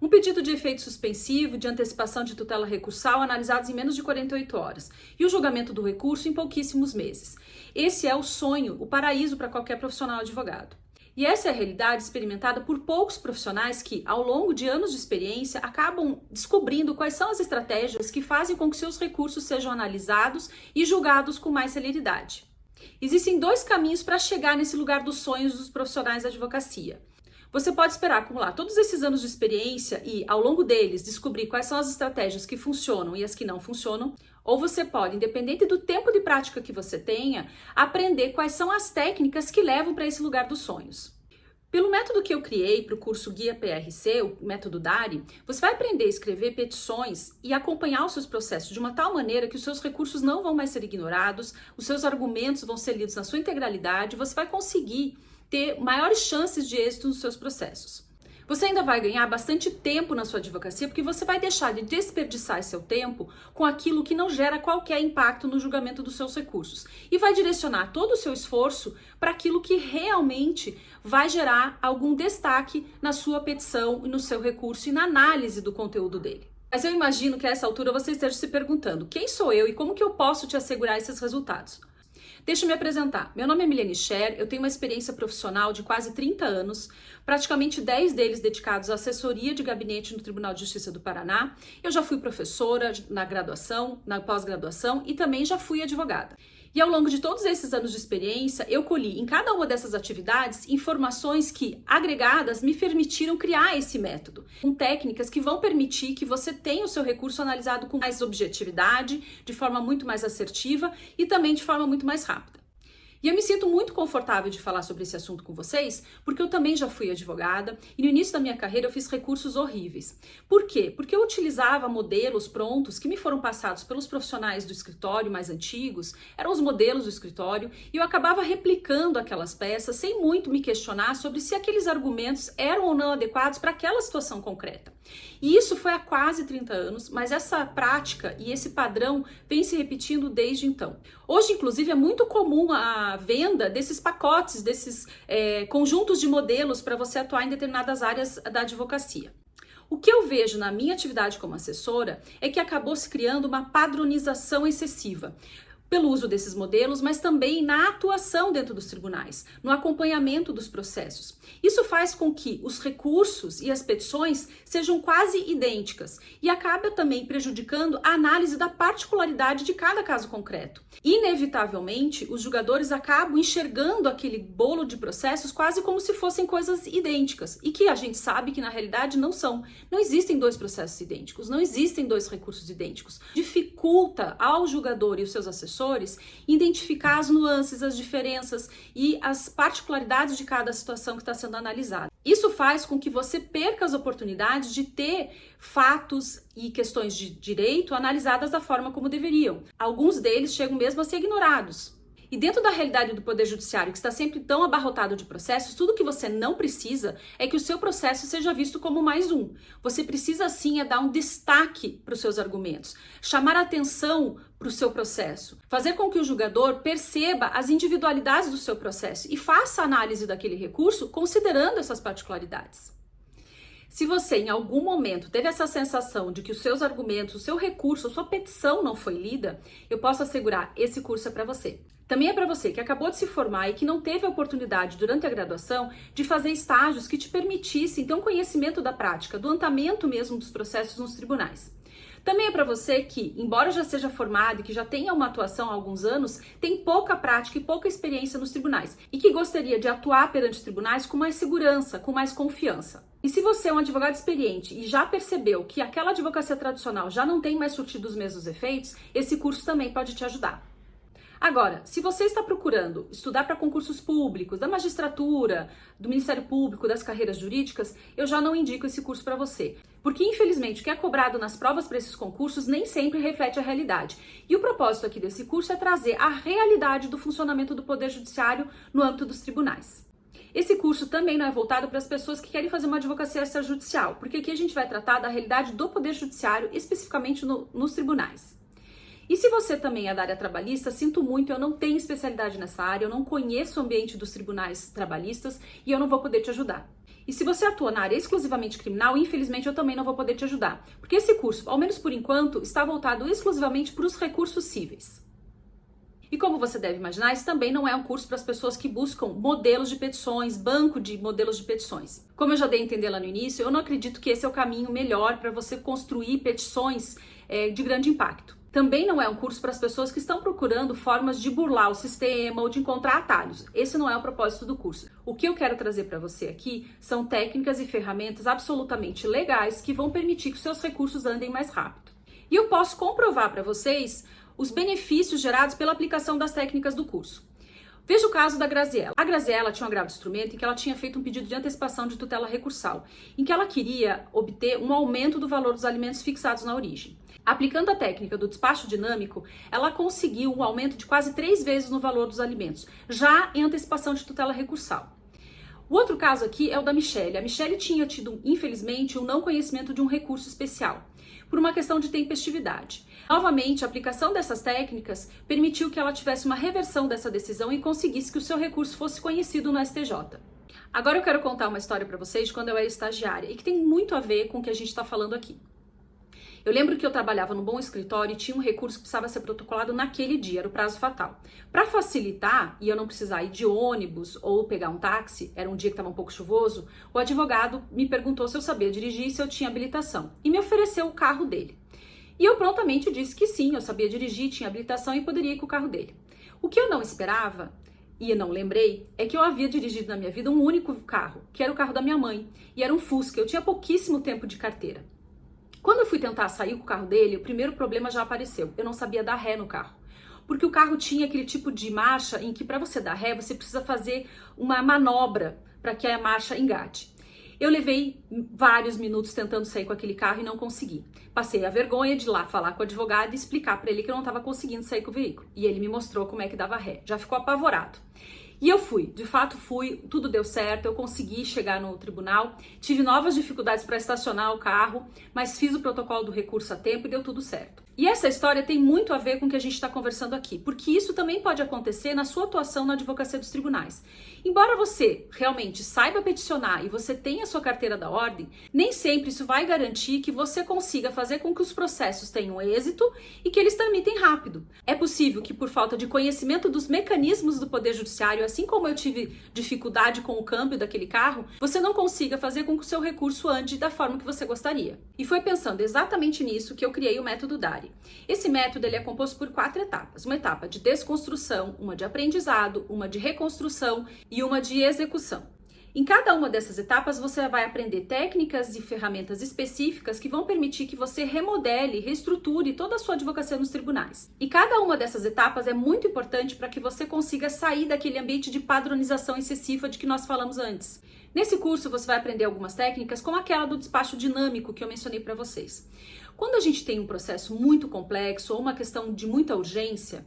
Um pedido de efeito suspensivo, de antecipação de tutela recursal analisados em menos de 48 horas e o julgamento do recurso em pouquíssimos meses. Esse é o sonho, o paraíso para qualquer profissional advogado. E essa é a realidade experimentada por poucos profissionais que, ao longo de anos de experiência, acabam descobrindo quais são as estratégias que fazem com que seus recursos sejam analisados e julgados com mais celeridade. Existem dois caminhos para chegar nesse lugar dos sonhos dos profissionais da advocacia. Você pode esperar acumular todos esses anos de experiência e, ao longo deles, descobrir quais são as estratégias que funcionam e as que não funcionam, ou você pode, independente do tempo de prática que você tenha, aprender quais são as técnicas que levam para esse lugar dos sonhos. Pelo método que eu criei para o curso Guia PRC, o método DARI, você vai aprender a escrever petições e acompanhar os seus processos de uma tal maneira que os seus recursos não vão mais ser ignorados, os seus argumentos vão ser lidos na sua integralidade, você vai conseguir ter maiores chances de êxito nos seus processos. Você ainda vai ganhar bastante tempo na sua advocacia porque você vai deixar de desperdiçar seu tempo com aquilo que não gera qualquer impacto no julgamento dos seus recursos e vai direcionar todo o seu esforço para aquilo que realmente vai gerar algum destaque na sua petição e no seu recurso e na análise do conteúdo dele. Mas eu imagino que a essa altura você esteja se perguntando: quem sou eu e como que eu posso te assegurar esses resultados? Deixa eu me apresentar. Meu nome é Milene Scher, eu tenho uma experiência profissional de quase 30 anos, praticamente 10 deles dedicados à assessoria de gabinete no Tribunal de Justiça do Paraná. Eu já fui professora na graduação, na pós-graduação e também já fui advogada. E ao longo de todos esses anos de experiência, eu colhi em cada uma dessas atividades informações que, agregadas, me permitiram criar esse método, com técnicas que vão permitir que você tenha o seu recurso analisado com mais objetividade, de forma muito mais assertiva e também de forma muito mais rápida. E eu me sinto muito confortável de falar sobre esse assunto com vocês, porque eu também já fui advogada e no início da minha carreira eu fiz recursos horríveis. Por quê? Porque eu utilizava modelos prontos que me foram passados pelos profissionais do escritório mais antigos, eram os modelos do escritório, e eu acabava replicando aquelas peças sem muito me questionar sobre se aqueles argumentos eram ou não adequados para aquela situação concreta. E isso foi há quase 30 anos, mas essa prática e esse padrão vem se repetindo desde então. Hoje, inclusive, é muito comum a venda desses pacotes, desses conjuntos de modelos para você atuar em determinadas áreas da advocacia. O que eu vejo na minha atividade como assessora é que acabou se criando uma padronização excessiva pelo uso desses modelos, mas também na atuação dentro dos tribunais, no acompanhamento dos processos. Isso faz com que os recursos e as petições sejam quase idênticas e acaba também prejudicando a análise da particularidade de cada caso concreto. Inevitavelmente, os julgadores acabam enxergando aquele bolo de processos quase como se fossem coisas idênticas e que a gente sabe que na realidade não são. Não existem dois processos idênticos, não existem dois recursos idênticos. Dificulta ao julgador e os seus assessores identificar as nuances, as diferenças e as particularidades de cada situação que está sendo analisada. Isso faz com que você perca as oportunidades de ter fatos e questões de direito analisadas da forma como deveriam. Alguns deles chegam mesmo a ser ignorados. E dentro da realidade do Poder Judiciário, que está sempre tão abarrotado de processos, tudo que você não precisa é que o seu processo seja visto como mais um. Você precisa sim dar um destaque para os seus argumentos, chamar a atenção para o seu processo, fazer com que o julgador perceba as individualidades do seu processo e faça a análise daquele recurso considerando essas particularidades. Se você em algum momento teve essa sensação de que os seus argumentos, o seu recurso, a sua petição não foi lida, eu posso assegurar, esse curso é para você. Também é para você que acabou de se formar e que não teve a oportunidade durante a graduação de fazer estágios que te permitissem ter um conhecimento da prática, do andamento mesmo dos processos nos tribunais. Também é para você que, embora já seja formado e que já tenha uma atuação há alguns anos, tem pouca prática e pouca experiência nos tribunais e que gostaria de atuar perante os tribunais com mais segurança, com mais confiança. E se você é um advogado experiente e já percebeu que aquela advocacia tradicional já não tem mais surtido os mesmos efeitos, esse curso também pode te ajudar. Agora, se você está procurando estudar para concursos públicos, da magistratura, do Ministério Público, das carreiras jurídicas, eu já não indico esse curso para você. Porque, infelizmente, o que é cobrado nas provas para esses concursos nem sempre reflete a realidade. E o propósito aqui desse curso é trazer a realidade do funcionamento do Poder Judiciário no âmbito dos tribunais. Esse curso também não é voltado para as pessoas que querem fazer uma advocacia extrajudicial, porque aqui a gente vai tratar da realidade do Poder Judiciário, especificamente nos tribunais. E se você também é da área trabalhista, sinto muito, eu não tenho especialidade nessa área, eu não conheço o ambiente dos tribunais trabalhistas e eu não vou poder te ajudar. E se você atua na área exclusivamente criminal, infelizmente eu também não vou poder te ajudar, porque esse curso, ao menos por enquanto, está voltado exclusivamente para os recursos cíveis. E como você deve imaginar, esse também não é um curso para as pessoas que buscam modelos de petições, banco de modelos de petições. Como eu já dei a entender lá no início, eu não acredito que esse é o caminho melhor para você construir petições de grande impacto. Também não é um curso para as pessoas que estão procurando formas de burlar o sistema ou de encontrar atalhos. Esse não é o propósito do curso. O que eu quero trazer para você aqui são técnicas e ferramentas absolutamente legais que vão permitir que os seus recursos andem mais rápido. E eu posso comprovar para vocês os benefícios gerados pela aplicação das técnicas do curso. Veja o caso da Graziella. A Graziella tinha um agravo de instrumento em que ela tinha feito um pedido de antecipação de tutela recursal, em que ela queria obter um aumento do valor dos alimentos fixados na origem. Aplicando a técnica do despacho dinâmico, ela conseguiu um aumento de quase 3 vezes no valor dos alimentos, já em antecipação de tutela recursal. O outro caso aqui é o da Michele. A Michele tinha tido, infelizmente, o não conhecimento de um recurso especial, por uma questão de tempestividade. Novamente, a aplicação dessas técnicas permitiu que ela tivesse uma reversão dessa decisão e conseguisse que o seu recurso fosse conhecido no STJ. Agora eu quero contar uma história para vocês de quando eu era estagiária e que tem muito a ver com o que a gente está falando aqui. Eu lembro que eu trabalhava num bom escritório e tinha um recurso que precisava ser protocolado naquele dia, era o prazo fatal. Para facilitar e eu não precisar ir de ônibus ou pegar um táxi, era um dia que estava um pouco chuvoso, o advogado me perguntou se eu sabia dirigir e se eu tinha habilitação e me ofereceu o carro dele. E eu prontamente disse que sim, eu sabia dirigir, tinha habilitação e poderia ir com o carro dele. O que eu não esperava e não lembrei é que eu havia dirigido na minha vida um único carro, que era o carro da minha mãe, e era um Fusca, eu tinha pouquíssimo tempo de carteira. Quando eu fui tentar sair com o carro dele, o primeiro problema já apareceu. Eu não sabia dar ré no carro. Porque o carro tinha aquele tipo de marcha em que para você dar ré, você precisa fazer uma manobra para que a marcha engate. Eu levei vários minutos tentando sair com aquele carro e não consegui. Passei a vergonha de ir lá falar com o advogado e explicar para ele que eu não estava conseguindo sair com o veículo. E ele me mostrou como é que dava ré. Já ficou apavorado. E eu fui, de fato fui, tudo deu certo, eu consegui chegar no tribunal, tive novas dificuldades para estacionar o carro, mas fiz o protocolo do recurso a tempo e deu tudo certo. E essa história tem muito a ver com o que a gente está conversando aqui, porque isso também pode acontecer na sua atuação na advocacia dos tribunais. Embora você realmente saiba peticionar e você tenha a sua carteira da ordem, nem sempre isso vai garantir que você consiga fazer com que os processos tenham êxito e que eles tramitem rápido. É possível que por falta de conhecimento dos mecanismos do Poder Judiciário, assim como eu tive dificuldade com o câmbio daquele carro, você não consiga fazer com que o seu recurso ande da forma que você gostaria. E foi pensando exatamente nisso que eu criei o método DARI. Esse método ele é composto por 4 etapas. Uma etapa de desconstrução, uma de aprendizado, uma de reconstrução e uma de execução. Em cada uma dessas etapas, você vai aprender técnicas e ferramentas específicas que vão permitir que você remodele, reestruture toda a sua advocacia nos tribunais. E cada uma dessas etapas é muito importante para que você consiga sair daquele ambiente de padronização excessiva de que nós falamos antes. Nesse curso, você vai aprender algumas técnicas, como aquela do despacho dinâmico que eu mencionei para vocês. Quando a gente tem um processo muito complexo ou uma questão de muita urgência,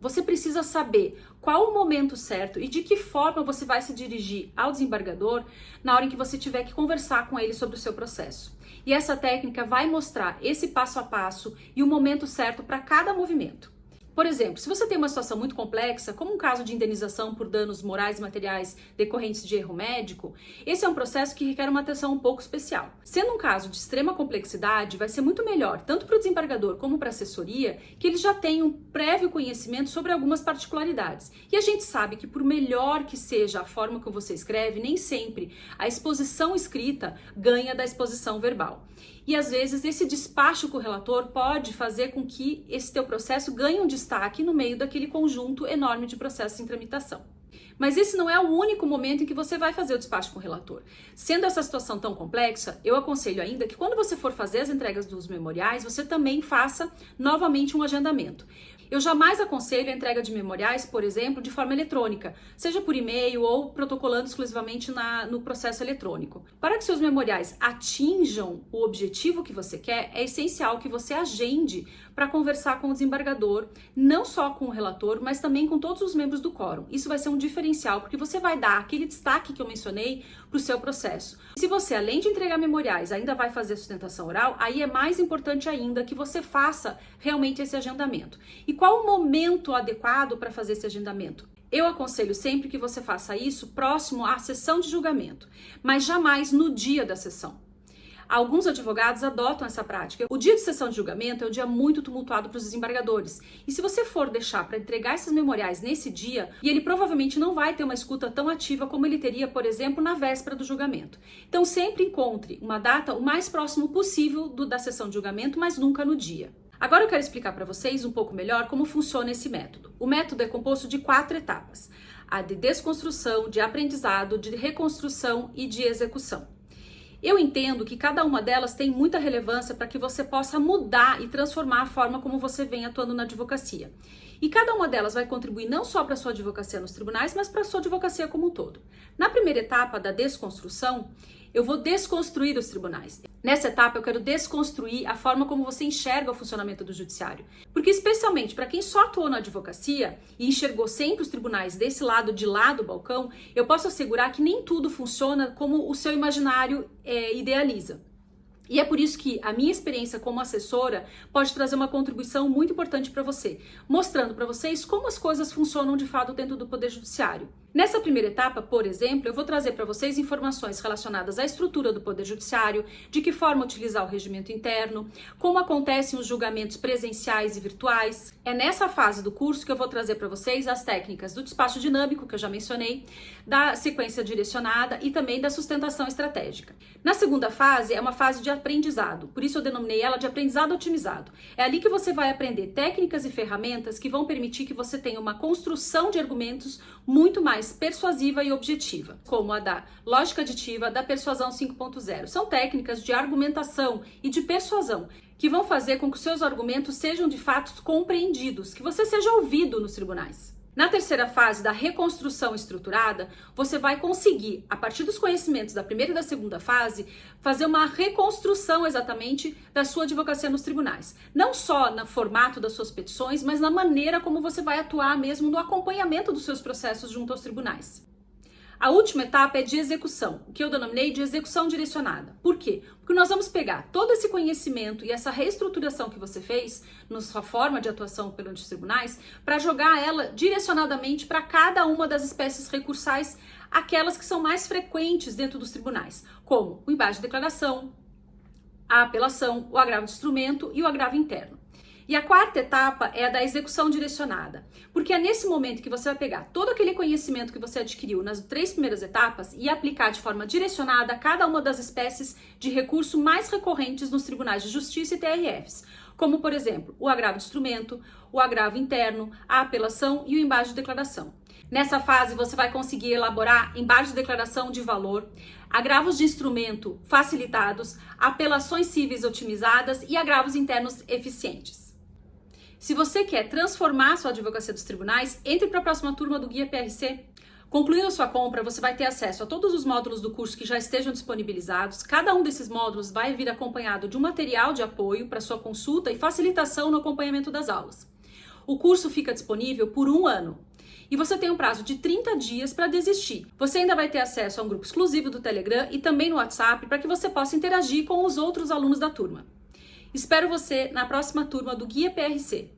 você precisa saber qual o momento certo e de que forma você vai se dirigir ao desembargador na hora em que você tiver que conversar com ele sobre o seu processo. E essa técnica vai mostrar esse passo a passo e o momento certo para cada movimento. Por exemplo, se você tem uma situação muito complexa, como um caso de indenização por danos morais e materiais decorrentes de erro médico, esse é um processo que requer uma atenção um pouco especial. Sendo um caso de extrema complexidade, vai ser muito melhor, tanto para o desembargador como para a assessoria, que eles já tenham um prévio conhecimento sobre algumas particularidades. E a gente sabe que por melhor que seja a forma que você escreve, nem sempre a exposição escrita ganha da exposição verbal. E às vezes esse despacho com o relator pode fazer com que esse teu processo ganhe um destaque no meio daquele conjunto enorme de processos em tramitação. Mas esse não é o único momento em que você vai fazer o despacho com o relator. Sendo essa situação tão complexa, eu aconselho ainda que quando você for fazer as entregas dos memoriais, você também faça novamente um agendamento. Eu jamais aconselho a entrega de memoriais, por exemplo, de forma eletrônica, seja por e-mail ou protocolando exclusivamente no processo eletrônico. Para que seus memoriais atinjam o objetivo que você quer, é essencial que você agende para conversar com o desembargador, não só com o relator, mas também com todos os membros do quórum. Isso vai ser um diferencial, porque você vai dar aquele destaque que eu mencionei para o seu processo. Se você, além de entregar memoriais, ainda vai fazer sustentação oral, aí é mais importante ainda que você faça realmente esse agendamento. E qual o momento adequado para fazer esse agendamento? Eu aconselho sempre que você faça isso próximo à sessão de julgamento, mas jamais no dia da sessão. Alguns advogados adotam essa prática. O dia de sessão de julgamento é um dia muito tumultuado para os desembargadores. E se você for deixar para entregar esses memoriais nesse dia, e ele provavelmente não vai ter uma escuta tão ativa como ele teria, por exemplo, na véspera do julgamento. Então sempre encontre uma data o mais próximo possível da sessão de julgamento, mas nunca no dia. Agora eu quero explicar para vocês um pouco melhor como funciona esse método. O método é composto de 4 etapas: a de desconstrução, de aprendizado, de reconstrução e de execução. Eu entendo que cada uma delas tem muita relevância para que você possa mudar e transformar a forma como você vem atuando na advocacia. E cada uma delas vai contribuir não só para a sua advocacia nos tribunais, mas para a sua advocacia como um todo. Na primeira etapa da desconstrução, eu vou desconstruir os tribunais. Nessa etapa, eu quero desconstruir a forma como você enxerga o funcionamento do judiciário. Porque, especialmente para quem só atuou na advocacia e enxergou sempre os tribunais desse lado de lá do balcão, eu posso assegurar que nem tudo funciona como o seu imaginário idealiza. E é por isso que a minha experiência como assessora pode trazer uma contribuição muito importante para você, mostrando para vocês como as coisas funcionam de fato dentro do Poder Judiciário. Nessa primeira etapa, por exemplo, eu vou trazer para vocês informações relacionadas à estrutura do Poder Judiciário, de que forma utilizar o regimento interno, como acontecem os julgamentos presenciais e virtuais. É nessa fase do curso que eu vou trazer para vocês as técnicas do despacho dinâmico, que eu já mencionei, da sequência direcionada e também da sustentação estratégica. Na segunda fase, é uma fase de aprendizado, por isso eu denominei ela de aprendizado otimizado. É ali que você vai aprender técnicas e ferramentas que vão permitir que você tenha uma construção de argumentos muito mais persuasiva e objetiva, como a da lógica aditiva, da persuasão 5.0. São técnicas de argumentação e de persuasão que vão fazer com que os seus argumentos sejam de fato compreendidos, que você seja ouvido nos tribunais. Na terceira fase da reconstrução estruturada, você vai conseguir, a partir dos conhecimentos da primeira e da segunda fase, fazer uma reconstrução exatamente da sua advocacia nos tribunais. Não só no formato das suas petições, mas na maneira como você vai atuar mesmo no acompanhamento dos seus processos junto aos tribunais. A última etapa é de execução, o que eu denominei de execução direcionada. Por quê? Porque nós vamos pegar todo esse conhecimento e essa reestruturação que você fez na sua forma de atuação perante os tribunais para jogar ela direcionadamente para cada uma das espécies recursais, aquelas que são mais frequentes dentro dos tribunais, como o embate de declaração, a apelação, o agravo de instrumento e o agravo interno. E a quarta etapa é a da execução direcionada, porque é nesse momento que você vai pegar todo aquele conhecimento que você adquiriu nas 3 primeiras etapas e aplicar de forma direcionada a cada uma das espécies de recurso mais recorrentes nos tribunais de justiça e TRFs, como, por exemplo, o agravo de instrumento, o agravo interno, a apelação e o embate de declaração. Nessa fase, você vai conseguir elaborar embate de declaração de valor, agravos de instrumento facilitados, apelações cíveis otimizadas e agravos internos eficientes. Se você quer transformar a sua advocacia dos tribunais, entre para a próxima turma do Guia PRC. Concluindo a sua compra, você vai ter acesso a todos os módulos do curso que já estejam disponibilizados. Cada um desses módulos vai vir acompanhado de um material de apoio para sua consulta e facilitação no acompanhamento das aulas. O curso fica disponível por 1 ano. E você tem um prazo de 30 dias para desistir. Você ainda vai ter acesso a um grupo exclusivo do Telegram e também no WhatsApp para que você possa interagir com os outros alunos da turma. Espero você na próxima turma do Guia PRC.